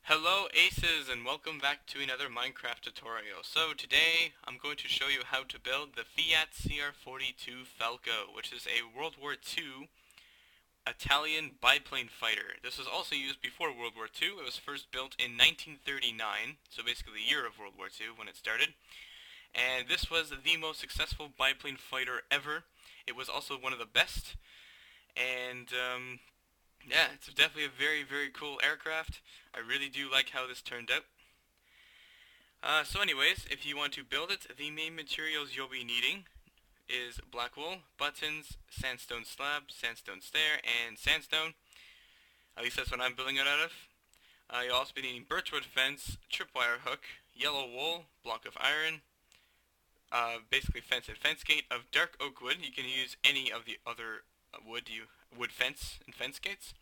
Hello Aces, and welcome back to another Minecraft tutorial. So today I'm going to show you how to build the Fiat CR.42 Falco, which is a World War II Italian biplane fighter. This was also used before World War II. It was first built in 1939, so basically the year of World War II when it started. And this was the most successful biplane fighter ever. It was also one of the best. And yeah, it's definitely a very cool aircraft. I really do like how this turned out. So anyways, if you want to build it, the main materials you'll be needing is black wool, buttons, sandstone slab, sandstone stair, and sandstone. At least that's what I'm building it out of. You'll also be needing birchwood fence, tripwire hook, yellow wool, block of iron, basically fence and fence gate of dark oak wood. You can use any of the other wood fence and fence gates.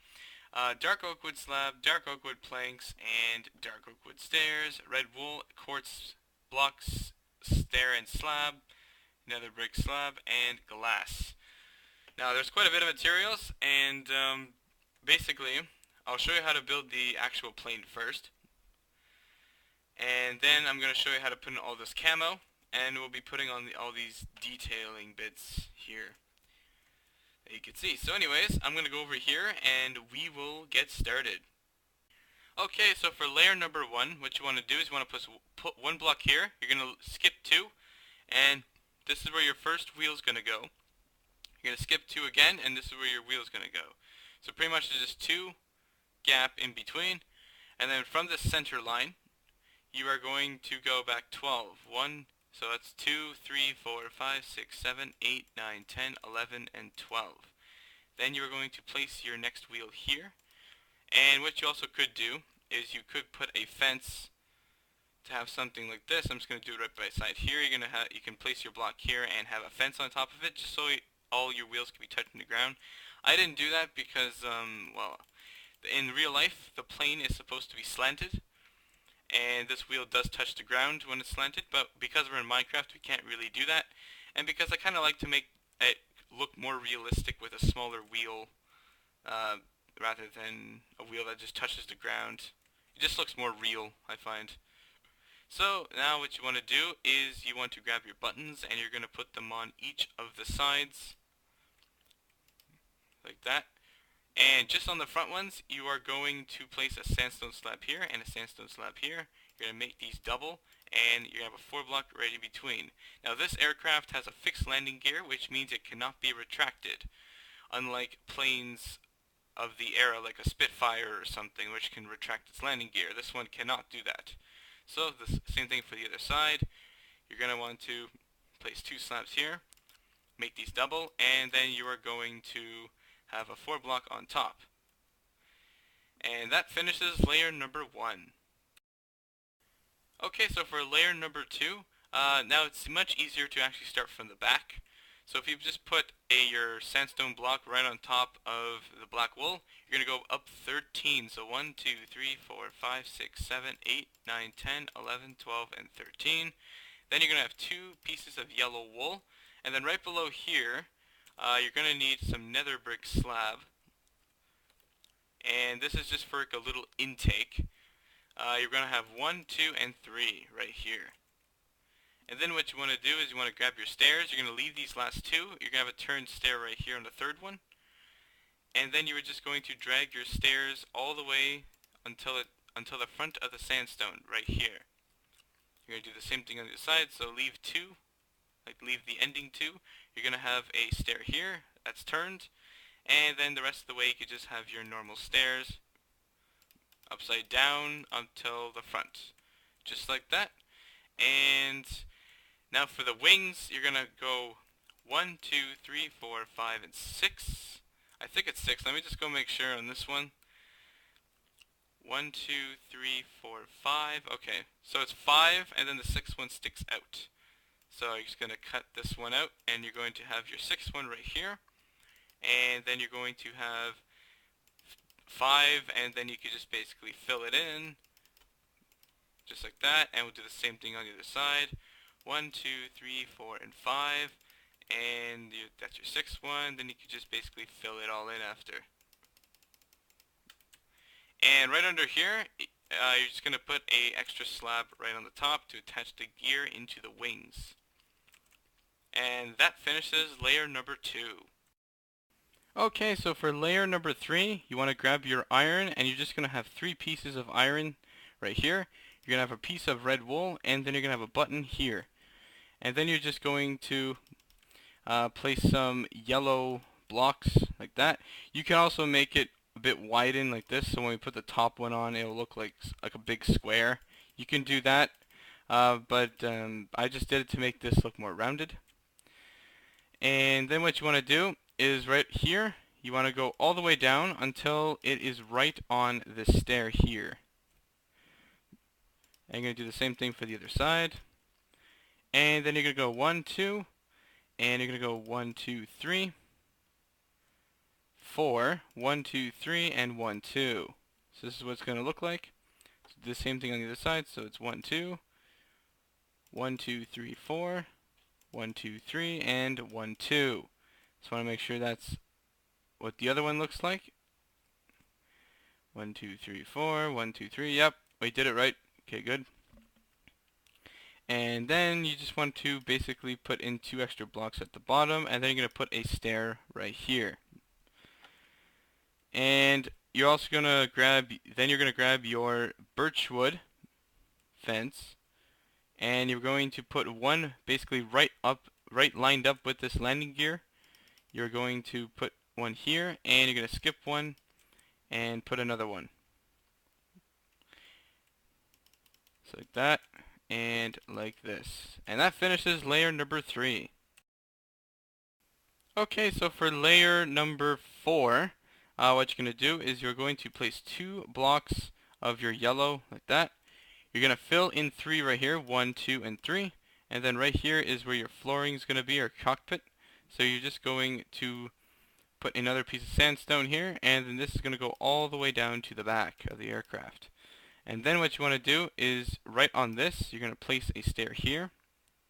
Dark oak wood slab, dark oak wood planks, and dark oak wood stairs, red wool, quartz blocks, stair and slab, nether brick slab, and glass. Now there's quite a bit of materials, and basically I'll show you how to build the actual plane first, and then I'm going to show you how to put in all this camo, and we'll be putting on all these detailing bits here that you can see. So anyways, I'm going to go over here and we will get started. Okay, so for layer number 1, what you want to do is you want to put one block here. You're going to skip 2, and this is where your first wheel is going to go. You're going to skip 2 again, and this is where your wheel is going to go. So pretty much there's just 2 gap in between, and then from the center line, you are going to go back 12. So that's 2, 3, 4, 5, 6, 7, 8, 9, 10, 11, and 12. Then you're going to place your next wheel here. And what you also could do is you could put a fence to have something like this. I'm just going to do it right by side here. You can place your block here and have a fence on top of it, just so all your wheels can be touching the ground. I didn't do that because, well, in real life, the plane is supposed to be slanted. And this wheel does touch the ground when it's slanted, but because we're in Minecraft, we can't really do that. And because I kind of like to make it look more realistic with a smaller wheel, rather than a wheel that just touches the ground. It just looks more real, I find. So now what you want to do is you want to grab your buttons, and you're going to put them on each of the sides, like that. And just on the front ones, you are going to place a sandstone slab here and a sandstone slab here. You're going to make these double, and you're going to have a 4 block right in between. Now this aircraft has a fixed landing gear, which means it cannot be retracted. Unlike planes of the era, like a Spitfire or something, which can retract its landing gear. This one cannot do that. So the same thing for the other side. You're going to want to place 2 slabs here, make these double, and then you are going to have a 4 block on top. And that finishes layer number 1. Okay, so for layer number 2, now it's much easier to actually start from the back. So if you just put your sandstone block right on top of the black wool, you're going to go up 13. So 1, 2, 3, 4, 5, 6, 7, 8, 9, 10, 11, 12, and 13. Then you're going to have 2 pieces of yellow wool. And then right below here, you're going to need some nether brick slab. And this is just for like a little intake. You're going to have 1, 2, and 3 right here. And then what you want to do is you want to grab your stairs. You're going to leave these last 2. You're going to have a turned stair right here on the third one. And then you are just going to drag your stairs all the way until the front of the sandstone right here. You're going to do the same thing on the other side. So leave 2, like leave the ending 2. You're going to have a stair here that's turned. And then the rest of the way you could just have your normal stairs upside down until the front. Just like that. And now for the wings, you're going to go 1, 2, 3, 4, 5, and 6. I think it's 6. Let me just go make sure on this one. 1, 2, 3, 4, 5. Okay, so it's 5, and then the 6th one sticks out. So you're just going to cut this one out, and you're going to have your 6th one right here. And then you're going to have 5, and then you can just basically fill it in. Just like that, and we'll do the same thing on the other side. 1, 2, 3, 4, and 5, and that's your 6th one. Then you can just basically fill it all in after. And right under here, you're just going to put a extra slab right on the top to attach the gear into the wings. And that finishes layer number 2. Okay, so for layer number 3, you want to grab your iron, and you're just going to have 3 pieces of iron right here. You're going to have a piece of red wool, and then you're going to have a button here. And then you're just going to place some yellow blocks like that. You can also make it a bit widened like this, so when we put the top one on, it'll look like a big square. You can do that, but I just did it to make this look more rounded. And then what you want to do is right here, you want to go all the way down until it is right on this stair here. And you're going to do the same thing for the other side. And then you're going to go 1, 2, and you're going to go 1, 2, 3, 4, 1, 2, 3, and 1, 2. So this is what it's going to look like. So do the same thing on the other side. So it's 1, 2, 1, 2, 3, 4, 1, 2, 3, and 1, 2. Just want to make sure that's what the other one looks like. 1, 2, 3, 4, 1, 2, 3. Yep, we did it right. Okay, good. And then you just want to basically put in 2 extra blocks at the bottom, and then you're going to put a stair right here. And you're also going to grab your birchwood fence, and you're going to put one basically right lined up with this landing gear. You're going to put one here, and you're going to skip one and put another one. So like that, and like this. And that finishes layer number 3. Okay, so for layer number 4, what you're going to do is you're going to place 2 blocks of your yellow like that. You're going to fill in 3 right here, 1, 2, and 3. And then right here is where your flooring is going to be, or cockpit. So you're just going to put another piece of sandstone here, and then this is going to go all the way down to the back of the aircraft. And then what you want to do is right on this, you're going to place a stair here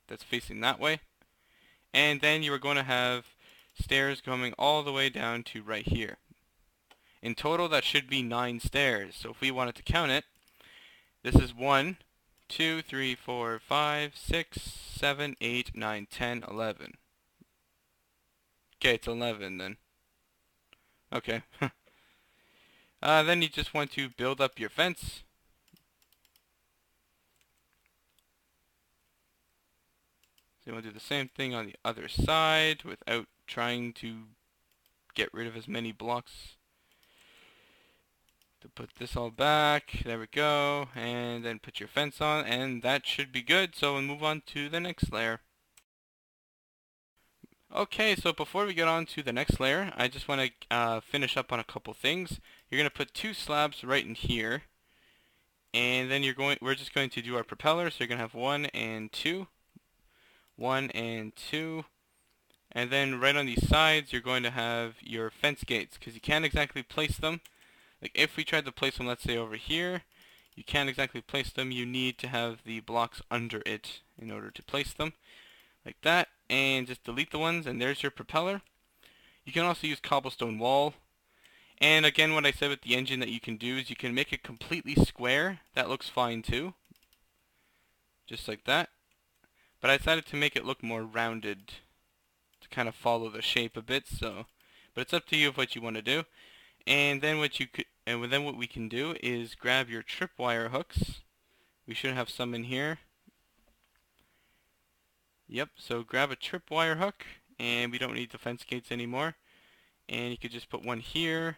that's facing that way. And then you are going to have stairs coming all the way down to right here. In total, that should be 9 stairs. So if we wanted to count it, this is 1, 2, 3, 4, 5, 6, 7, 8, 9, 10, 11. Okay, it's 11 then. Okay. Then you just want to build up your fence. So you want to do the same thing on the other side without trying to get rid of as many blocks. To put this all back, there we go, and then put your fence on, and that should be good. So we'll move on to the next layer. Okay, so before we get on to the next layer, I just want to finish up on a couple things. You're going to put 2 slabs right in here, and then we're just going to do our propeller. So you're going to have 1 and 2, 1 and 2, and then right on these sides you're going to have your fence gates, because you can't exactly place them. Like if we tried to place them, let's say over here, you can't exactly place them. You need to have the blocks under it in order to place them. Like that, and just delete the ones, and there's your propeller. You can also use cobblestone wall. And again, what I said with the engine that you can do is you can make it completely square. That looks fine too. Just like that. But I decided to make it look more rounded to kind of follow the shape a bit, so but it's up to you of what you want to do. And then what we can do is grab your tripwire hooks. We should have some in here. Yep, so grab a tripwire hook, and we don't need the fence gates anymore. And you could just put one here,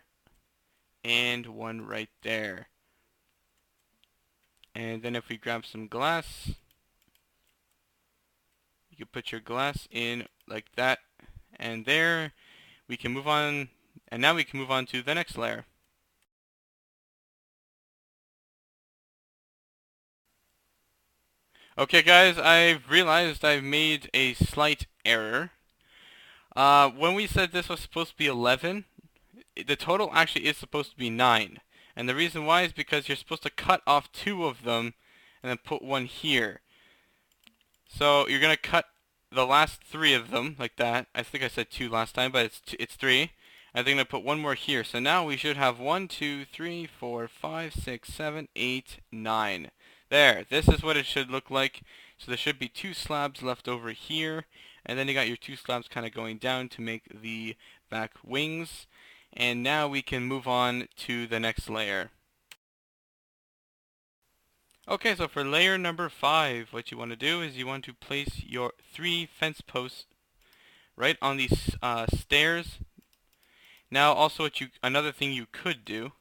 and one right there. And then if we grab some glass, you can put your glass in like that, and there we can move on, and now we can move on to the next layer. Okay guys, I've realized I've made a slight error. When we said this was supposed to be 11, the total actually is supposed to be 9. And the reason why is because you're supposed to cut off 2 of them and then put one here. So you're going to cut the last 3 of them like that. I think I said 2 last time, but it's 3. And they're going to put one more here. So now we should have 1, 2, 3, 4, 5, 6, 7, 8, 9. There. This is what it should look like. So there should be 2 slabs left over here. And then you got your 2 slabs kind of going down to make the back wings. And now we can move on to the next layer. Okay, so for layer number 5, what you want to do is you want to place your 3 fence posts right on these stairs. Now also another thing you could do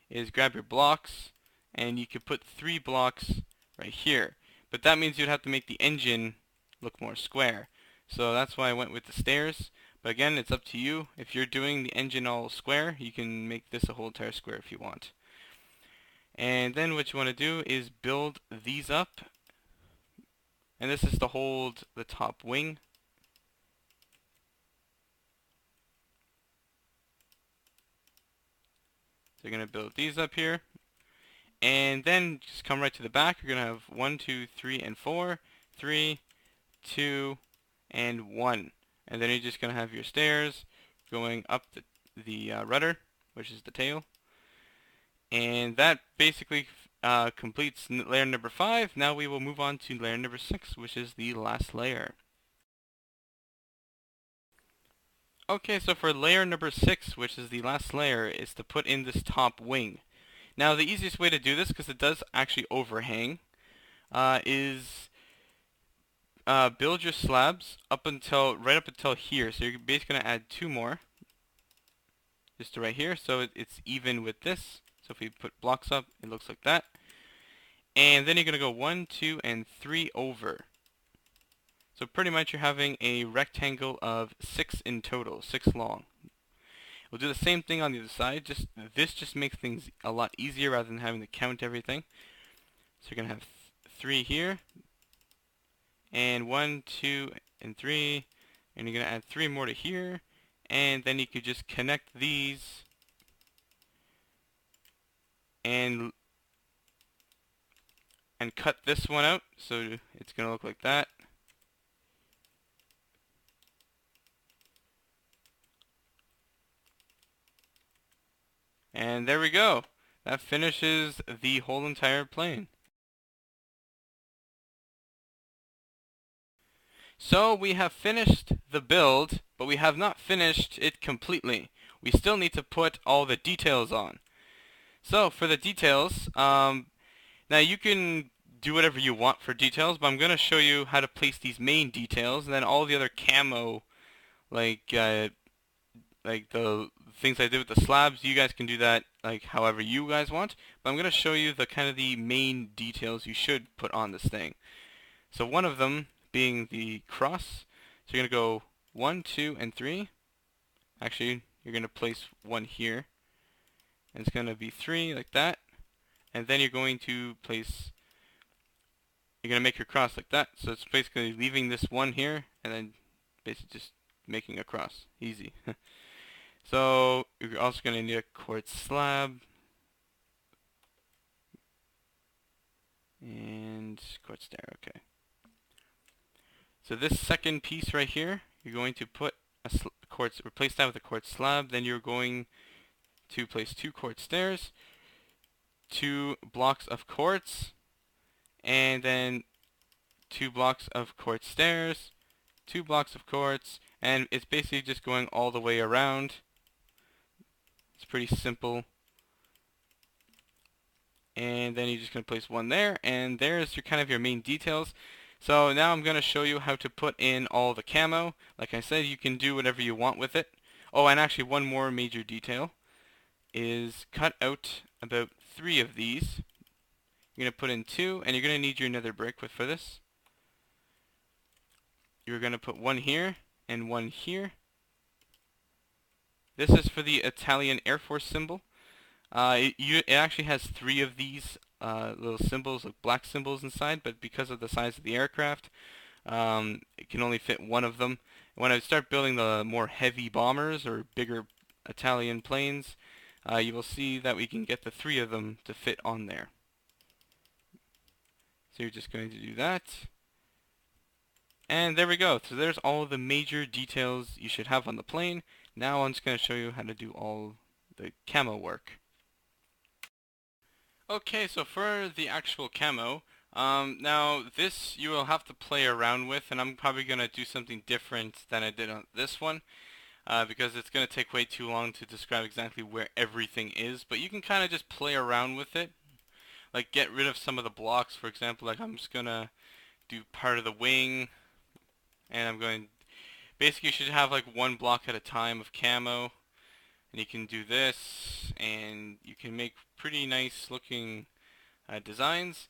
is grab your blocks and you could put 3 blocks right here. But that means you'd have to make the engine look more square. So that's why I went with the stairs. But again, it's up to you. If you're doing the engine all square, you can make this a whole entire square if you want. And then what you want to do is build these up. And this is to hold the top wing. So you're going to build these up here. And then just come right to the back. You're going to have 1, 2, 3, and 4. 3, 2, and 1. And then you're just going to have your stairs going up the rudder, which is the tail. And that basically completes layer number 5. Now we will move on to layer number 6, which is the last layer. Okay, so for layer number 6, which is the last layer, is to put in this top wing. Now the easiest way to do this, because it does actually overhang, is build your slabs right up until here. So you're basically going to add 2 more, just to right here, so it's even with this. So if we put blocks up, it looks like that. And then you're going to go 1, 2, and 3 over. So pretty much you're having a rectangle of 6 in total, 6 long. We'll do the same thing on the other side. This just makes things a lot easier rather than having to count everything. So you're going to have 3 here, and 1, 2, and 3, and you're going to add 3 more to here, and then you could just connect these and cut this one out, so it's going to look like that. And there we go. That finishes the whole entire plane. So we have finished the build, but we have not finished it completely. We still need to put all the details on. So for the details, now you can do whatever you want for details, but I'm going to show you how to place these main details, and then all the other camo, like the things I did with the slabs, you guys can do that like however you guys want. But I'm going to show you the kind of the main details you should put on this thing. So one of them being the cross. So you're going to go 1, 2, and 3. Actually, you're going to place 1 here. And it's going to be 3 like that. And then you're going to make your cross like that. So it's basically leaving this 1 here and then basically just making a cross. Easy. So you're also going to need a quartz slab. And quartz stair, okay. So this second piece right here, you're going to put replace that with a quartz slab. Then you're going to place 2 quartz stairs, 2 blocks of quartz, and then 2 blocks of quartz stairs, 2 blocks of quartz, and it's basically just going all the way around. It's pretty simple. And then you're just going to place 1 there, and there's your kind of your main details. So now I'm going to show you how to put in all the camo. Like I said, you can do whatever you want with it. Oh, and actually one more major detail is cut out about 3 of these. You're going to put in 2, and you're going to need your nether brick for this. You're going to put 1 here and 1 here. This is for the Italian Airforce symbol. It actually has 3 of these little symbols, like black symbols inside, but because of the size of the aircraft, it can only fit 1 of them. When I start building the more heavy bombers or bigger Italian planes, you will see that we can get the 3 of them to fit on there. So you're just going to do that. And there we go. So there's all the major details you should have on the plane. Now I'm just going to show you how to do all the camo work. Okay, so for the actual camo, now this you will have to play around with, and I'm probably going to do something different than I did on this one, because it's going to take way too long to describe exactly where everything is, but you can kind of just play around with it, like get rid of some of the blocks. For example, like I'm just going to do part of the wing, and I'm going, basically you should have like one block at a time of camo, and you can do this, and you can make pretty nice looking designs.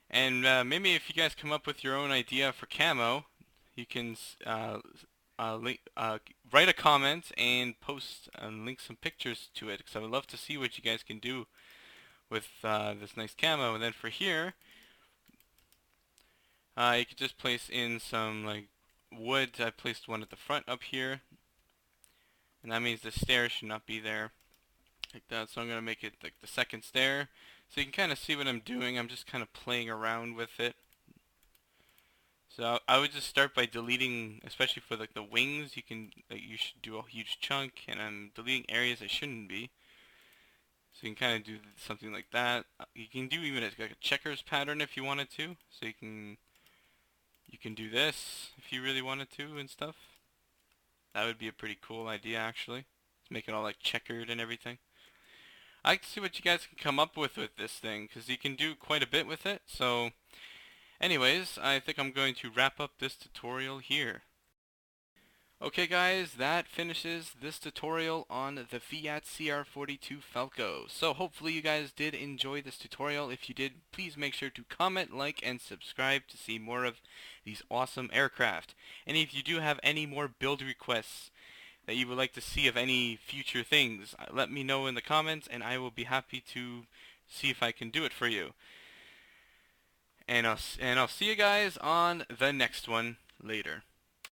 And maybe if you guys come up with your own idea for camo, you can write a comment and post and link some pictures to it, because I would love to see what you guys can do with this nice camo. And then for here, you could just place in some like wood. I placed one at the front up here, and that means the stairs should not be there like that. So I'm going to make it like the second stair, so you can kind of see what I'm doing. I'm just kind of playing around with it. So I would just start by deleting, especially for like the wings, you should do a huge chunk, and I'm deleting areas I shouldn't be. So you can kind of do something like that. You can do even like a checkers pattern if you wanted to. So you can do this if you really wanted to and stuff. That would be a pretty cool idea actually. Let's make it all like checkered and everything. I like to see what you guys can come up with this thing, because you can do quite a bit with it. So anyways, I think I'm going to wrap up this tutorial here. Okay guys, that finishes this tutorial on the Fiat CR.42 Falco. So hopefully you guys did enjoy this tutorial. If you did, please make sure to comment, like, and subscribe to see more of these awesome aircraft. And if you do have any more build requests that you would like to see of any future things, let me know in the comments, and I will be happy to see if I can do it for you. And I'll see you guys on the next one later.